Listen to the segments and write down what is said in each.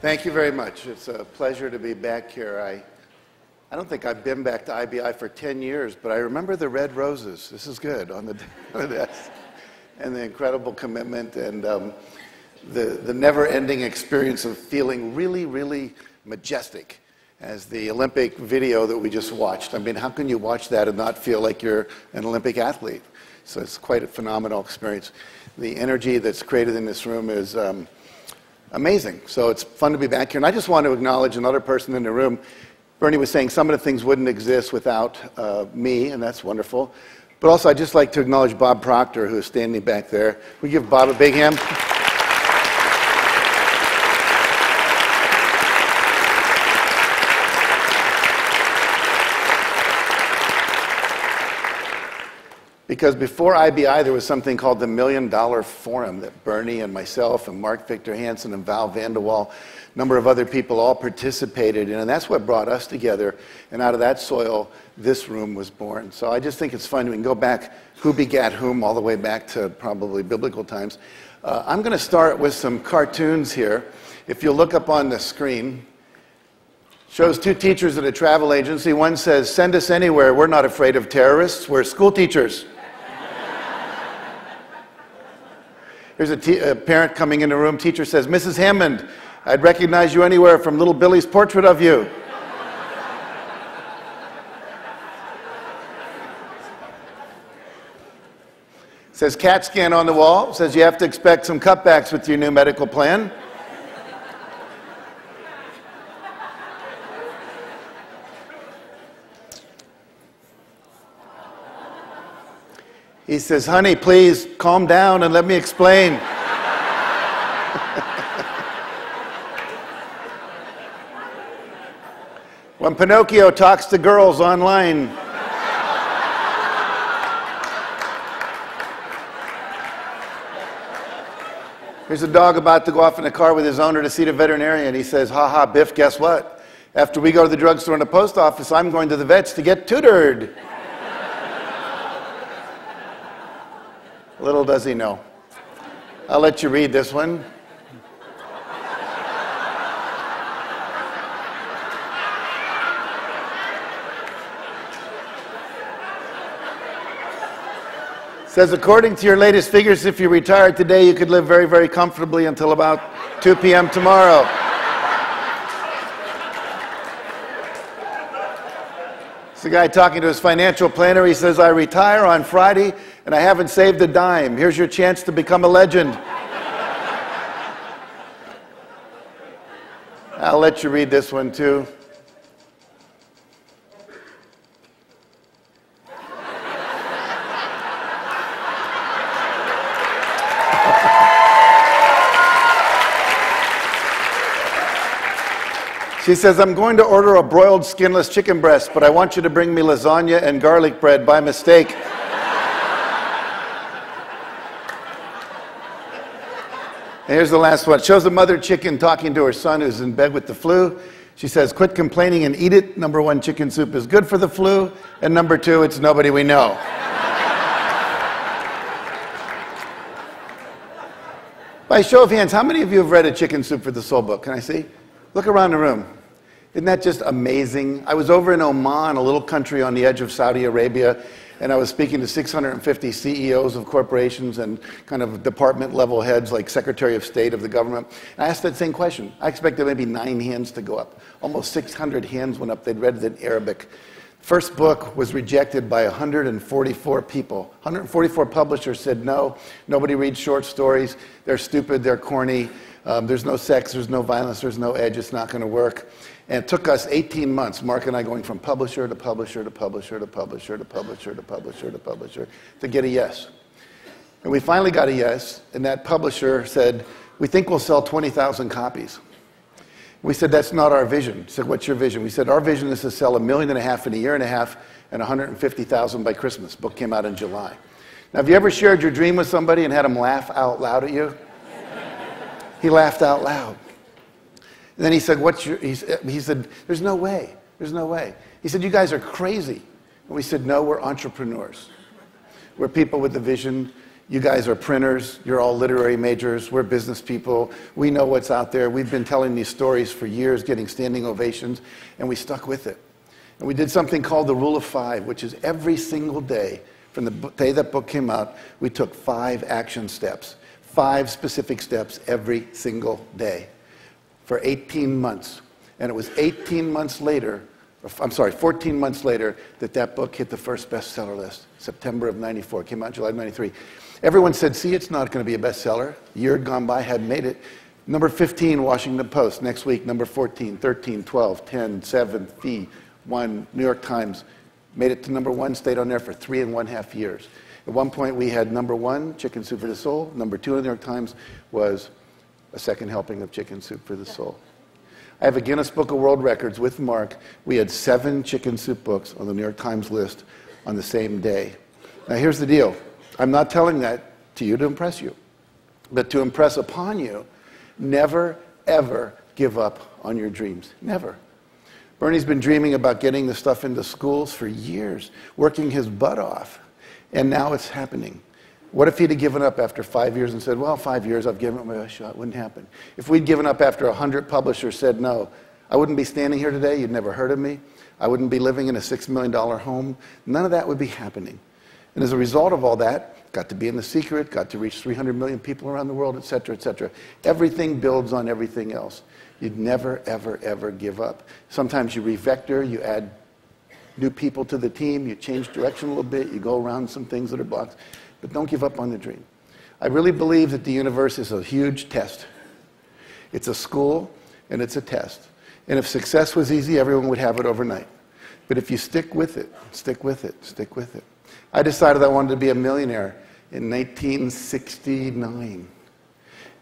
Thank you very much. It's a pleasure to be back here. I don't think I've been back to IBI for 10 years, but I remember the red roses. This is good on the desk. And the incredible commitment and the never-ending experience of feeling really, really majestic as the Olympic video that we just watched. I mean, how can you watch that and not feel like you're an Olympic athlete? So it's quite a phenomenal experience. The energy that's created in this room is amazing. So it's fun to be back here. And I just want to acknowledge another person in the room. Bernie was saying some of the things wouldn't exist without me, and that's wonderful. But also, I'd just like to acknowledge Bob Proctor, who is standing back there. We give Bob a big hand. Because before IBI, there was something called the $1 Million Forum that Bernie and myself and Mark Victor Hansen and Val Vanderwall, a number of other people all participated in, and that's what brought us together. And out of that soil, this room was born. So I just think it's fun. We can go back, who begat whom, all the way back to probably biblical times. I'm going to start with some cartoons here. If you look up on the screen, shows two teachers at a travel agency. One says, "Send us anywhere. We're not afraid of terrorists. We're school teachers." Here's a parent coming in the room. Teacher says, "Mrs. Hammond, I'd recognize you anywhere from little Billy's portrait of you." Says CAT scan on the wall. Says you have to expect some cutbacks with your new medical plan. He says, "Honey, please calm down and let me explain." When Pinocchio talks to girls online. Here's a dog about to go off in a car with his owner to see the veterinarian. He says, "Ha ha, Biff, guess what? After we go to the drugstore and the post office, I'm going to the vet's to get tutored." Little does he know. I'll let you read this one. Says, according to your latest figures, if you retired today, you could live very, very comfortably until about 2 p.m. tomorrow. It's a guy talking to his financial planner. He says, "I retire on Friday and I haven't saved a dime. Here's your chance to become a legend." I'll let you read this one too. She says, "I'm going to order a broiled skinless chicken breast, but I want you to bring me lasagna and garlic bread by mistake." And here's the last one. Shows a mother chicken talking to her son who's in bed with the flu. She says, "Quit complaining and eat it. Number one, chicken soup is good for the flu. And number two, it's nobody we know." By show of hands, how many of you have read A Chicken Soup for the Soul book? Can I see? Look around the room. Isn't that just amazing? I was over in Oman, a little country on the edge of Saudi Arabia, and I was speaking to 650 CEOs of corporations and kind of department level heads like Secretary of State of the government. And I asked that same question. I expected maybe 9 hands to go up. Almost 600 hands went up. They'd read it in Arabic. First book was rejected by 144 people. 144 publishers said no. Nobody reads short stories. They're stupid. They're corny. There's no sex. There's no violence. There's no edge. It's not going to work. And it took us 18 months, Mark and I, going from publisher to publisher to publisher to publisher to publisher to publisher to publisher to get a yes. And we finally got a yes, and that publisher said, "We think we'll sell 20,000 copies." We said, "That's not our vision." He said, "What's your vision?" We said, "Our vision is to sell 1.5 million in a year and a half and 150,000 by Christmas." Book came out in July. Now, have you ever shared your dream with somebody and had them laugh out loud at you? He laughed out loud. And then he said, he said, "There's no way. There's no way." He said, "You guys are crazy." And we said, "No, we're entrepreneurs. We're people with a vision. You guys are printers. You're all literary majors. We're business people. We know what's out there. We've been telling these stories for years, getting standing ovations, and we stuck with it. And we did something called the Rule of Five, which is every single day, from the day that book came out, we took 5 action steps, 5 specific steps every single day for 18 months. And it was 14 months later, that that book hit the first bestseller list, September of '94. It came out in July of '93. Everyone said, see, it's not going to be a bestseller. A year had gone by, hadn't made it. Number 15, Washington Post. Next week, number 14, 13, 12, 10, 7, Fee, 1, New York Times. Made it to number 1, stayed on there for 3.5 years. At one point, we had number 1, Chicken Soup for the Soul. Number 2 in the New York Times was a second helping of Chicken Soup for the Soul. I have a Guinness Book of World Records with Mark. We had 7 chicken soup books on the New York Times list on the same day. Now here's the deal. I'm not telling that to you to impress you, but to impress upon you, never, ever give up on your dreams. Never. Bernie's been dreaming about getting this stuff into schools for years, working his butt off, and now it's happening. What if he'd have given up after 5 years and said, well, 5 years, I've given it my best shot? It wouldn't happen. If we'd given up after 100 publishers said no, I wouldn't be standing here today. You'd never heard of me. I wouldn't be living in a $6 million home. None of that would be happening. And as a result of all that, got to be in the secret, got to reach 300 million people around the world, et cetera, et cetera. Everything builds on everything else. You'd never, ever, ever give up. Sometimes you revector, you add new people to the team, you change direction a little bit, you go around some things that are blocked. But don't give up on the dream. I really believe that the universe is a huge test. It's a school, and it's a test. And if success was easy, everyone would have it overnight. But if you stick with it, stick with it, stick with it. I decided I wanted to be a millionaire in 1969.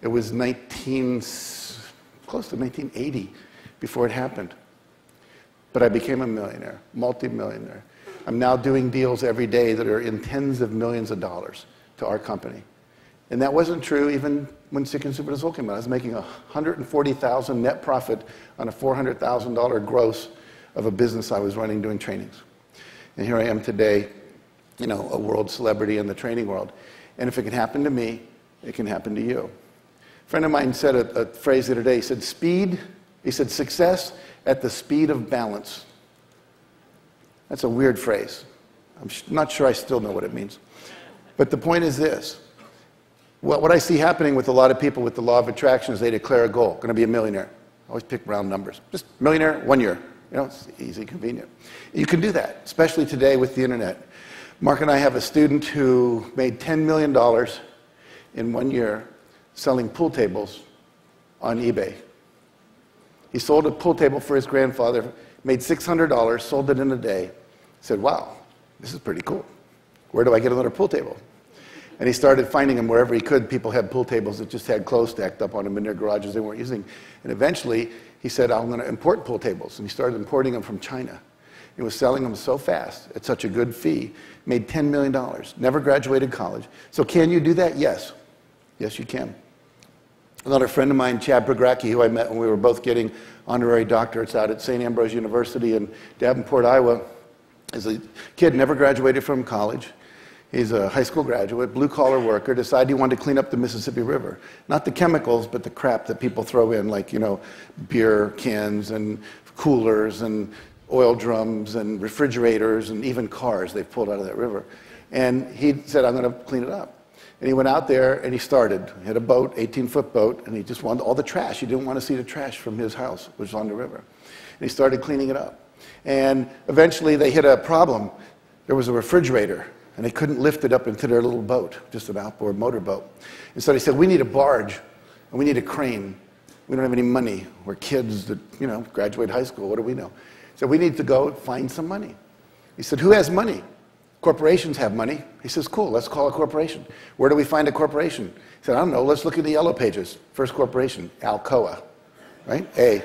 It was close to 1980 before it happened. But I became a millionaire, multi-millionaire. I'm now doing deals every day that are in tens of millions of dollars to our company. And that wasn't true even when Chicken Soup for the Soul came out. I was making $140,000 net profit on a $400,000 gross of a business I was running doing trainings. And here I am today, you know, a world celebrity in the training world. And if it can happen to me, it can happen to you. A friend of mine said a phrase the other day. He said, success at the speed of balance. That's a weird phrase. I'm not sure I still know what it means. But the point is this. What I see happening with a lot of people with the law of attraction is they declare a goal, going to be a millionaire. I always pick round numbers. Just millionaire, 1 year. You know, it's easy, convenient. You can do that, especially today with the internet. Mark and I have a student who made $10 million in 1 year selling pool tables on eBay. He sold a pool table for his grandfather, made $600, sold it in a day. Said, wow, this is pretty cool. Where do I get another pool table? And he started finding them wherever he could. People had pool tables that just had clothes stacked up on them in their garages they weren't using. And eventually, he said, I'm going to import pool tables. And he started importing them from China. He was selling them so fast, at such a good fee, made $10 million, never graduated college. So can you do that? Yes. Yes, you can. Another friend of mine, Chad Progracki, who I met when we were both getting honorary doctorates out at St. Ambrose University in Davenport, Iowa, is a kid, never graduated from college. He's a high school graduate, blue-collar worker, decided he wanted to clean up the Mississippi River. Not the chemicals, but the crap that people throw in, like, you know, beer cans and coolers and oil drums and refrigerators and even cars they've pulled out of that river. And he said, I'm going to clean it up. And he went out there and he started. He had a boat, 18-foot boat, and he just wanted all the trash. He didn't want to see the trash from his house, which was on the river. And he started cleaning it up. And eventually they hit a problem. There was a refrigerator, and they couldn't lift it up into their little boat, just an outboard motorboat. And so they said, we need a barge, and we need a crane. We don't have any money. We're kids that, you know, graduate high school. What do we know? So we need to go find some money. He said, who has money? Corporations have money. He says, cool, let's call a corporation. Where do we find a corporation? He said, I don't know, let's look at the yellow pages. First corporation, Alcoa, right? A.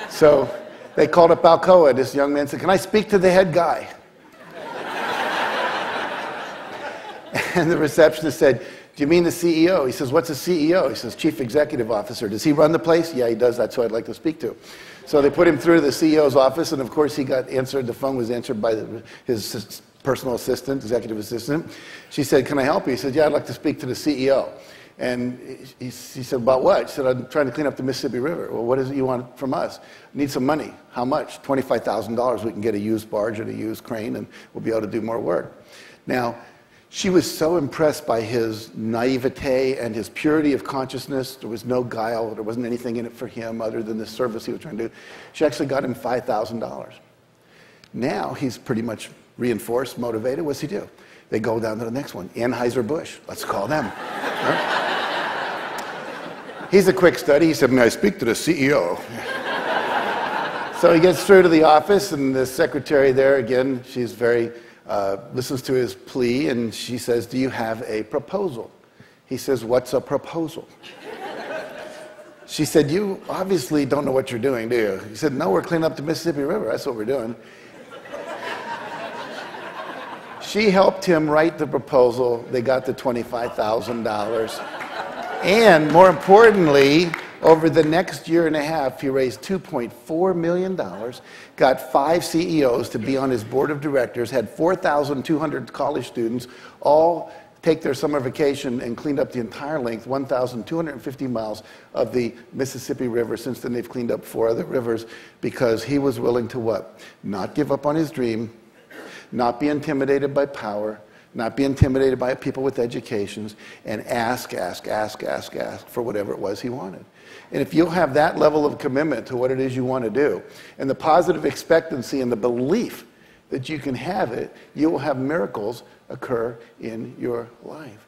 So they called up Alcoa. This young man said, can I speak to the head guy? And the receptionist said, do you mean the CEO? He says, what's a CEO? He says, Chief Executive Officer. Does he run the place? Yeah, he does. That's who I'd like to speak to. So they put him through the CEO's office, and of course he got answered. The phone was answered by his personal assistant, executive assistant. She said, can I help you? He said, yeah, I'd like to speak to the CEO. And he said, about what? She said, I'm trying to clean up the Mississippi River. Well, what is it you want from us? I need some money. How much? $25,000. We can get a used barge and a used crane, and we'll be able to do more work. Now, she was so impressed by his naivete and his purity of consciousness. There was no guile. There wasn't anything in it for him other than the service he was trying to do. She actually got him $5,000. Now he's pretty much reinforced, motivated. What's he do? They go down to the next one. Anheuser-Busch. Let's call them. He's a quick study. He said, may I speak to the CEO? So he gets through to the office, and the secretary there, again, she's very, listens to his plea, and she says, do you have a proposal? He says, what's a proposal? She said, you obviously don't know what you're doing, do you? He said, no, we're cleaning up the Mississippi River. That's what we're doing. She helped him write the proposal. They got the $25,000. And more importantly, over the next year and a half, he raised $2.4 million, got 5 CEOs to be on his board of directors, had 4,200 college students all take their summer vacation and cleaned up the entire length, 1,250 miles of the Mississippi River. Since then, they've cleaned up 4 other rivers because he was willing to what? Not give up on his dream, not be intimidated by power, not be intimidated by people with educations, and ask for whatever it was he wanted. And if you'll have that level of commitment to what it is you want to do, and the positive expectancy and the belief that you can have it, you will have miracles occur in your life.